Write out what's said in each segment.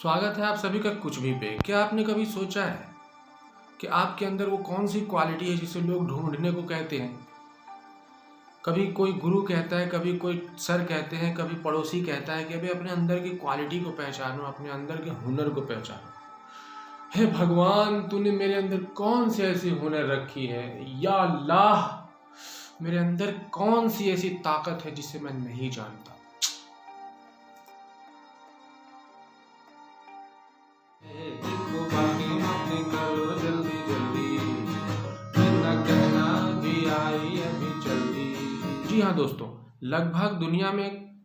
स्वागत है आप सभी का कुछ भी पे। क्या आपने कभी सोचा है कि आपके अंदर वो कौन सी क्वालिटी है जिसे लोग ढूंढने को कहते हैं? कभी कोई गुरु कहता है, कभी कोई सर कहते हैं, कभी पड़ोसी कहता है कि अभी अपने अंदर की क्वालिटी को पहचानो, अपने अंदर के हुनर को पहचानो। हे भगवान, तूने मेरे अंदर कौन सी ऐसी हुनर रखी है? या अल्लाह, मेरे अंदर कौन सी ऐसी ताकत है जिसे मैं नहीं जानता? जी हाँ दोस्तों, लगभग दुनिया में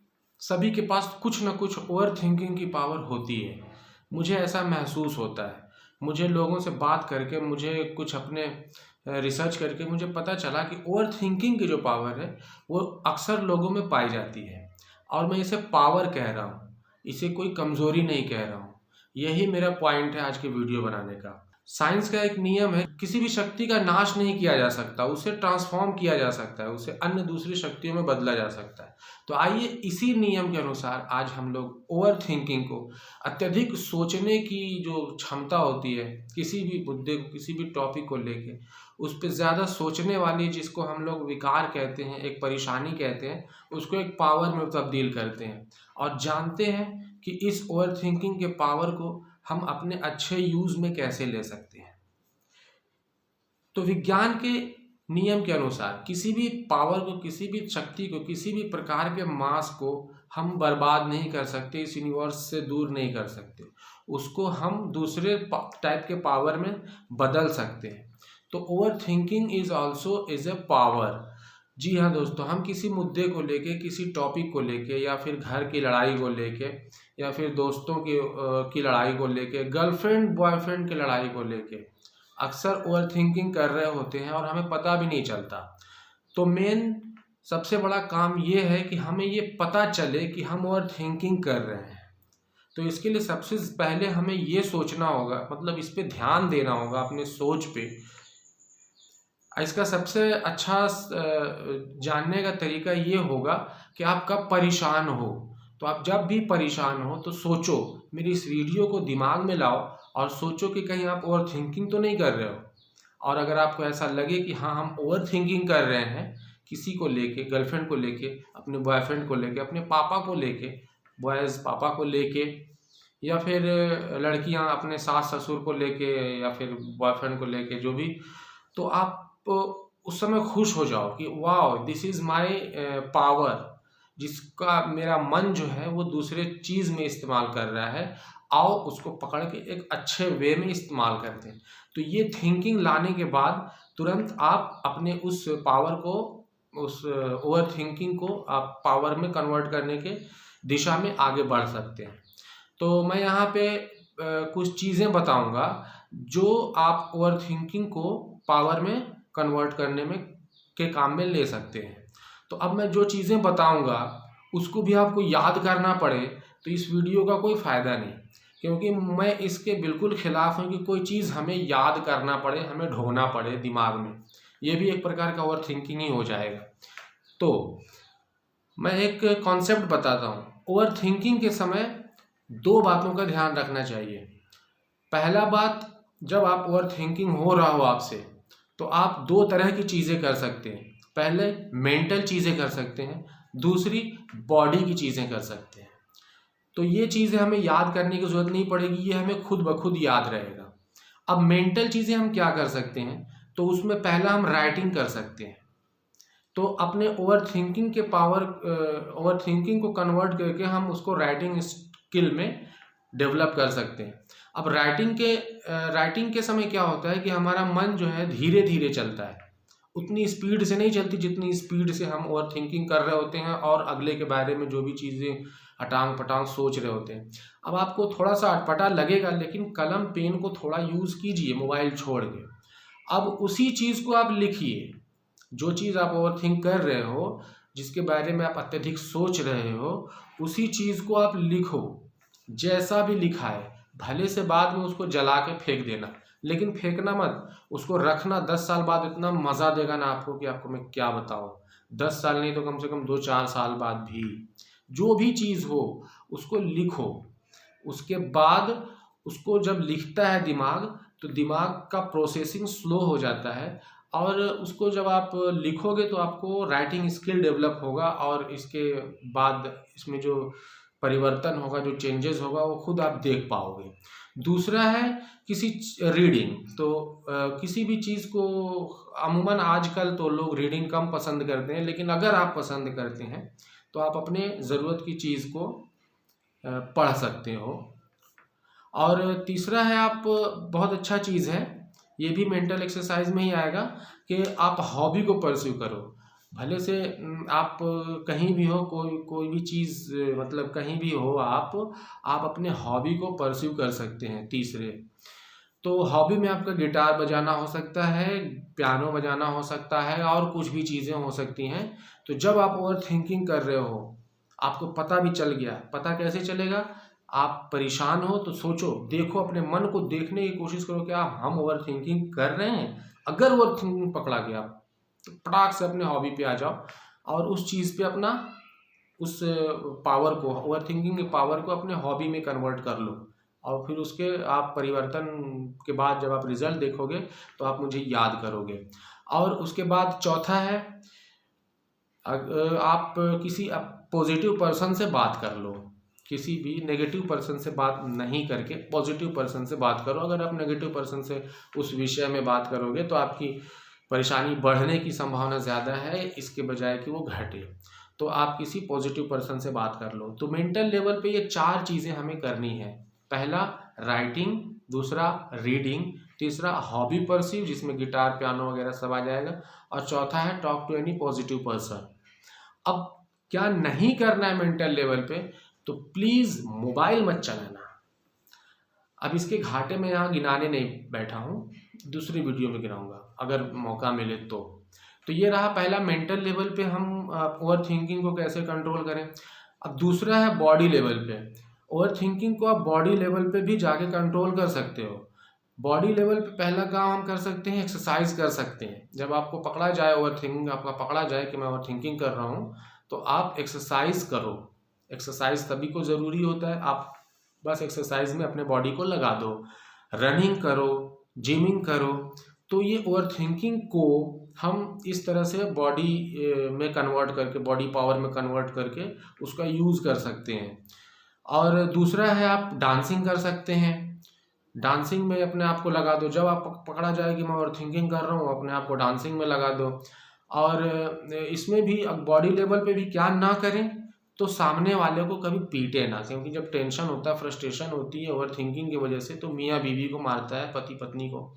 सभी के पास कुछ ना कुछ ओवर थिंकिंग की पावर होती है। मुझे ऐसा महसूस होता है। मुझे लोगों से बात करके, मुझे कुछ अपने रिसर्च करके मुझे पता चला कि ओवर थिंकिंग की जो पावर है वो अक्सर लोगों में पाई जाती है। और मैं इसे पावर कह रहा हूँ, इसे कोई कमज़ोरी नहीं कह रहा हूँ। यही मेरा पॉइंट है आज की वीडियो बनाने का। साइंस का एक नियम है, किसी भी शक्ति का नाश नहीं किया जा सकता, उसे ट्रांसफॉर्म किया जा सकता है, उसे अन्य दूसरी शक्तियों में बदला जा सकता है। तो आइए इसी नियम के अनुसार आज हम लोग ओवर थिंकिंग को, अत्यधिक सोचने की जो क्षमता होती है किसी भी मुद्दे को, किसी भी टॉपिक को लेके, उस पर ज़्यादा सोचने वाली, जिसको हम लोग विकार कहते हैं, एक परेशानी कहते हैं, उसको एक पावर में तब्दील करते हैं और जानते हैं कि इस ओवर थिंकिंग के पावर को हम अपने अच्छे यूज़ में कैसे ले सकते हैं। तो विज्ञान के नियम के अनुसार किसी भी पावर को, किसी भी शक्ति को, किसी भी प्रकार के मास को हम बर्बाद नहीं कर सकते, इस यूनिवर्स से दूर नहीं कर सकते। उसको हम दूसरे टाइप के पावर में बदल सकते हैं। तो over thinking is also is a power. जी हाँ दोस्तों, हम किसी मुद्दे को लेके, किसी टॉपिक को लेके, या फिर घर की लड़ाई को लेके, या फिर दोस्तों की लड़ाई को लेके, गर्लफ्रेंड बॉयफ्रेंड की लड़ाई को लेके अक्सर ओवर थिंकिंग कर रहे होते हैं और हमें पता भी नहीं चलता। तो मेन सबसे बड़ा काम ये है कि हमें ये पता चले कि हम ओवर थिंकिंग कर रहे हैं। तो इसके लिए सबसे पहले हमें ये सोचना होगा, मतलब इस पे ध्यान देना होगा, अपने सोच पे। इसका सबसे अच्छा जानने का तरीका ये होगा कि आप कब परेशान हो। तो आप जब भी परेशान हो तो सोचो, मेरी इस वीडियो को दिमाग में लाओ और सोचो कि कहीं आप ओवर थिंकिंग तो नहीं कर रहे हो। और अगर आपको ऐसा लगे कि हाँ, हम ओवर थिंकिंग कर रहे हैं किसी को लेके, गर्लफ्रेंड को लेके, अपने बॉयफ्रेंड को लेके, अपने पापा को लेके, बॉयज़ पापा को लेके, या फिर लड़कियां अपने सास ससुर को लेके, या फिर बॉयफ्रेंड को लेके, जो भी, तो आप उस समय खुश हो जाओ कि वाह, दिस इज़ माय पावर, जिसका मेरा मन जो है वो दूसरे चीज़ में इस्तेमाल कर रहा है। आओ उसको पकड़ के एक अच्छे वे में इस्तेमाल करते हैं। तो ये थिंकिंग लाने के बाद तुरंत आप अपने उस पावर को, उस ओवर थिंकिंग को आप पावर में कन्वर्ट करने के दिशा में आगे बढ़ सकते हैं। तो मैं यहाँ पे कुछ चीज़ें बताऊँगा जो आप ओवर थिंकिंग को पावर में कन्वर्ट करने में के काम में ले सकते हैं। तो अब मैं जो चीज़ें बताऊंगा उसको भी आपको याद करना पड़े तो इस वीडियो का कोई फ़ायदा नहीं, क्योंकि मैं इसके बिल्कुल ख़िलाफ़ हूँ कि कोई चीज़ हमें याद करना पड़े, हमें ढोना पड़े दिमाग में। ये भी एक प्रकार का ओवर थिंकिंग ही हो जाएगा। तो मैं एक कॉन्सेप्ट बताता हूँ। ओवर थिंकिंग के समय दो बातों का ध्यान रखना चाहिए। पहला बात, जब आप ओवर थिंकिंग हो रहा हो आपसे, तो आप दो तरह की चीज़ें कर सकते हैं। पहले मेंटल चीज़ें कर सकते हैं, दूसरी बॉडी की चीज़ें कर सकते हैं। तो ये चीज़ें हमें याद करने की ज़रूरत नहीं पड़ेगी, ये हमें खुद ब खुद याद रहेगा। अब मेंटल चीज़ें हम क्या कर सकते हैं, तो उसमें पहला हम राइटिंग कर सकते हैं। तो अपने ओवर थिंकिंग के पावर, ओवर थिंकिंग को कन्वर्ट करके हम उसको राइटिंग स्किल में डेवलप कर सकते हैं। अब राइटिंग के समय क्या होता है कि हमारा मन जो है धीरे धीरे चलता है, उतनी स्पीड से नहीं चलती जितनी स्पीड से हम ओवर थिंकिंग कर रहे होते हैं और अगले के बारे में जो भी चीज़ें अटांग पटांग सोच रहे होते हैं। अब आपको थोड़ा सा अटपटा लगेगा, लेकिन कलम पेन को थोड़ा यूज़ कीजिए मोबाइल छोड़ के। अब उसी चीज़ को आप लिखिए, जो चीज़ आप ओवर थिंक कर रहे हो, जिसके बारे में आप अत्यधिक सोच रहे हो, उसी चीज़ को आप लिखो। जैसा भी लिखा है, भले से बाद में उसको जला के फेंक देना, लेकिन फेंकना मत, उसको रखना। 10 साल बाद इतना मज़ा देगा ना आपको कि आपको मैं क्या बताऊँ। 10 साल नहीं तो कम से कम 2-4 साल बाद भी जो भी चीज़ हो उसको लिखो। उसके बाद उसको जब लिखता है दिमाग, तो दिमाग का प्रोसेसिंग स्लो हो जाता है, और उसको जब आप लिखोगे तो आपको राइटिंग स्किल डेवलप होगा, और इसके बाद इसमें जो परिवर्तन होगा, जो चेंजेस होगा, वो खुद आप देख पाओगे। दूसरा है किसी रीडिंग, तो किसी भी चीज़ को अमूमन आजकल तो लोग रीडिंग कम पसंद करते हैं, लेकिन अगर आप पसंद करते हैं तो आप अपने ज़रूरत की चीज़ को पढ़ सकते हो। और तीसरा है, आप बहुत अच्छा चीज़ है, ये भी मेंटल एक्सरसाइज में ही आएगा, कि आप हॉबी को परस्यू करो। भले से आप कहीं भी हो, कोई भी चीज़, मतलब कहीं भी हो आप अपने हॉबी को परस्यू कर सकते हैं। तीसरे तो हॉबी में आपका गिटार बजाना हो सकता है, पियानो बजाना हो सकता है, और कुछ भी चीज़ें हो सकती हैं। तो जब आप ओवर थिंकिंग कर रहे हो, आपको पता भी चल गया, पता कैसे चलेगा, आप परेशान हो तो सोचो, देखो, अपने मन को देखने की कोशिश करो कि हम ओवर थिंकिंग कर रहे हैं। अगर ओवर थिंकिंग पकड़ा गया तो फटाक से अपने हॉबी पे आ जाओ, और उस चीज़ पे अपना उस पावर को, ओवर थिंकिंग के पावर को अपने हॉबी में कन्वर्ट कर लो, और फिर उसके आप परिवर्तन के बाद जब आप रिजल्ट देखोगे तो आप मुझे याद करोगे। और उसके बाद चौथा है, आप किसी पॉजिटिव पर्सन से बात कर लो। किसी भी नेगेटिव पर्सन से बात नहीं करके पॉजिटिव पर्सन से बात करो। अगर आप नेगेटिव पर्सन से उस विषय में बात करोगे तो आपकी परेशानी बढ़ने की संभावना ज़्यादा है, इसके बजाय कि वो घटे। तो आप किसी पॉजिटिव पर्सन से बात कर लो। तो मेंटल लेवल पे ये 4 चीज़ें हमें करनी है। पहला राइटिंग, दूसरा रीडिंग, तीसरा हॉबी परस्यू जिसमें गिटार, पियानो वगैरह सब आ जाएगा, और चौथा है talk to any positive person. अब क्या नहीं करना है मेंटल लेवल पे, तो प्लीज़ मोबाइल मत चलाना। अब इसके घाटे में यहाँ गिनाने नहीं बैठा हूँ, दूसरी वीडियो में गिनाऊंगा अगर मौका मिले तो ये रहा पहला, मेंटल लेवल पे हम ओवर थिंकिंग को कैसे कंट्रोल करें। अब दूसरा है बॉडी लेवल पे। ओवर थिंकिंग को आप बॉडी लेवल पे भी जाके कंट्रोल कर सकते हो। बॉडी लेवल पे पहला काम हम कर सकते हैं, एक्सरसाइज कर सकते हैं। जब आपको पकड़ा जाए, ओवर थिंकिंग आपका पकड़ा जाए कि मैं ओवर थिंकिंग कर रहा हूँ, तो आप एक्सरसाइज करो। एक्सरसाइज सभी को ज़रूरी होता है, आप बस एक्सरसाइज में अपने बॉडी को लगा दो, रनिंग करो, जिमिंग करो। तो ये ओवर थिंकिंग को हम इस तरह से बॉडी में कन्वर्ट करके, बॉडी पावर में कन्वर्ट करके उसका यूज़ कर सकते हैं। और दूसरा है, आप डांसिंग कर सकते हैं। डांसिंग में अपने आप को लगा दो। जब आप पकड़ा जाए कि मैं ओवर थिंकिंग कर रहा हूँ, अपने आप को डांसिंग में लगा दो। और इसमें भी अब बॉडी लेवल पे भी क्या ना करें, तो सामने वाले को कभी पीटे ना, क्योंकि जब टेंशन होता है, फ्रस्ट्रेशन होती है ओवर थिंकिंग की वजह से, तो मियाँ बीवी को मारता है, पति पत्नी को।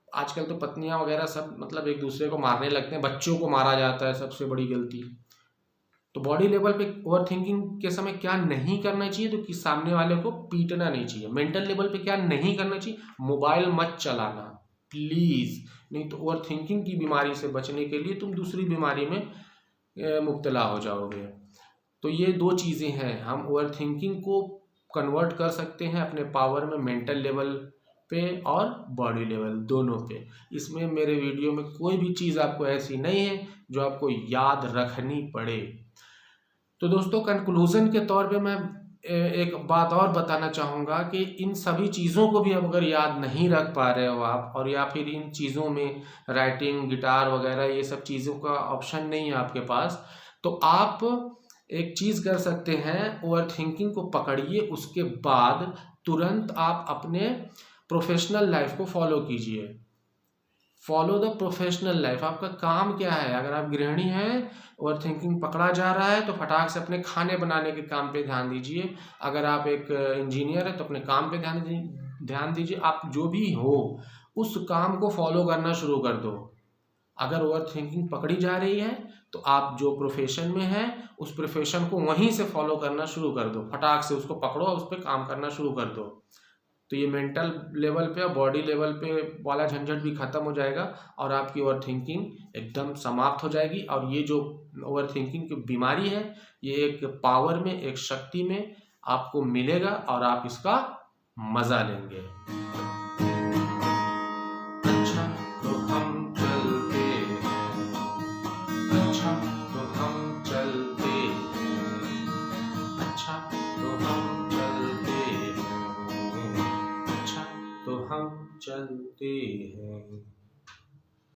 आजकल तो पत्नियां वगैरह सब मतलब एक दूसरे को मारने लगते हैं, बच्चों को मारा जाता है, सबसे बड़ी गलती। तो बॉडी लेवल पे ओवर थिंकिंग के समय क्या नहीं करना चाहिए, तो कि सामने वाले को पीटना नहीं चाहिए। मेंटल लेवल पे क्या नहीं करना चाहिए, मोबाइल मत चलाना प्लीज़, नहीं तो ओवर थिंकिंग की बीमारी से बचने के लिए तुम दूसरी बीमारी में मुब्तला हो जाओगे। तो ये 2 चीज़ें हैं, हम ओवर थिंकिंग को कन्वर्ट कर सकते हैं अपने पावर में, मेंटल लेवल पे और बॉडी लेवल दोनों पे। इसमें मेरे वीडियो में कोई भी चीज़ आपको ऐसी नहीं है जो आपको याद रखनी पड़े। तो दोस्तों, कंक्लूज़न के तौर पे मैं एक बात और बताना चाहूँगा कि इन सभी चीज़ों को भी अब अगर याद नहीं रख पा रहे हो आप, और या फिर इन चीज़ों में राइटिंग, गिटार वगैरह ये सब चीज़ों का ऑप्शन नहीं है आपके पास, तो आप एक चीज़ कर सकते हैं, ओवर थिंकिंग को पकड़िए, उसके बाद तुरंत आप अपने प्रोफेशनल लाइफ को फॉलो कीजिए। Follow the professional life. आपका काम क्या है? अगर आप गृहिणी हैं, ओवर थिंकिंग पकड़ा जा रहा है, तो फटाक से अपने खाने बनाने के काम पे ध्यान दीजिए। अगर आप एक इंजीनियर है तो अपने काम पे ध्यान दीजिए। आप जो भी हो उस काम को फॉलो करना शुरू कर दो। अगर ओवर थिंकिंग पकड़ी जा रही है तो आप जो प्रोफेशन में हैं उस प्रोफेशन को वहीं से फॉलो करना शुरू कर दो। फटाक से उसको पकड़ो और उस पर काम करना शुरू कर दो। तो ये मेंटल लेवल पे और बॉडी लेवल पे वाला झंझट भी खत्म हो जाएगा और आपकी ओवर थिंकिंग एकदम समाप्त हो जाएगी। और ये जो ओवर थिंकिंग की बीमारी है, ये एक पावर में, एक शक्ति में आपको मिलेगा और आप इसका मजा लेंगे। अच्छा तो हम चलते, अच्छा तो हम चलते, अच्छा तो हम चलते। चलते हैं।